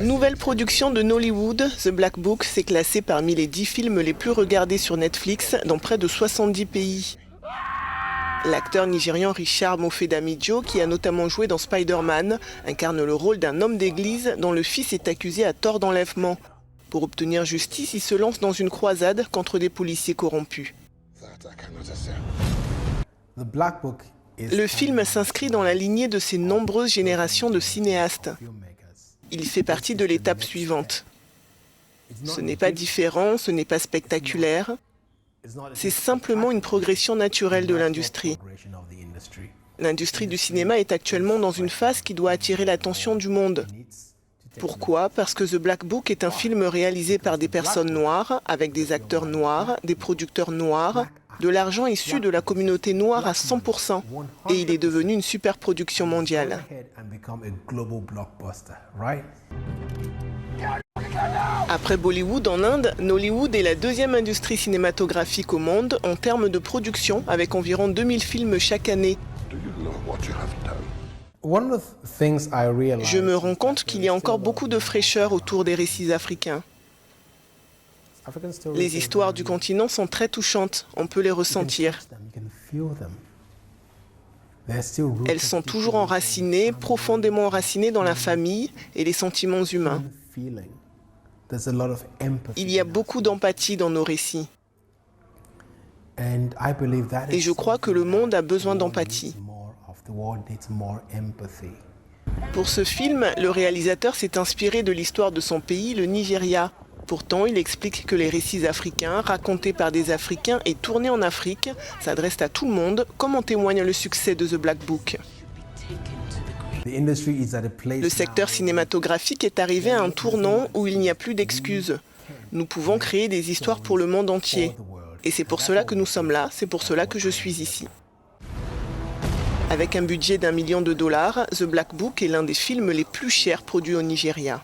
Nouvelle production de Nollywood, The Black Book s'est classé parmi les 10 films les plus regardés sur Netflix dans près de 70 pays. L'acteur nigérian Richard Mofe-Damijo, qui a notamment joué dans Spider-Man, incarne le rôle d'un homme d'église dont le fils est accusé à tort d'enlèvement. Pour obtenir justice, il se lance dans une croisade contre des policiers corrompus. Le film s'inscrit dans la lignée de ces nombreuses générations de cinéastes. Il fait partie de l'étape suivante. Ce n'est pas différent, ce n'est pas spectaculaire. C'est simplement une progression naturelle de l'industrie. L'industrie du cinéma est actuellement dans une phase qui doit attirer l'attention du monde. Pourquoi ? Parce que The Black Book est un film réalisé par des personnes noires, avec des acteurs noirs, des producteurs noirs, de l'argent issu de la communauté noire à 100%. Et il est devenu une superproduction mondiale. Après Bollywood en Inde, Nollywood est la deuxième industrie cinématographique au monde en termes de production, avec environ 2000 films chaque année. Je me rends compte qu'il y a encore beaucoup de fraîcheur autour des récits africains. Les histoires du continent sont très touchantes, on peut les ressentir. Elles sont toujours enracinées, profondément enracinées dans la famille et les sentiments humains. Il y a beaucoup d'empathie dans nos récits. Et je crois que le monde a besoin d'empathie. Pour ce film, le réalisateur s'est inspiré de l'histoire de son pays, le Nigeria. Pourtant, il explique que les récits africains, racontés par des Africains et tournés en Afrique, s'adressent à tout le monde, comme en témoigne le succès de The Black Book. Le secteur cinématographique est arrivé à un tournant où il n'y a plus d'excuses. Nous pouvons créer des histoires pour le monde entier. Et c'est pour cela que nous sommes là, c'est pour cela que je suis ici. Avec un budget d'1 million de dollars, The Black Book est l'un des films les plus chers produits au Nigeria.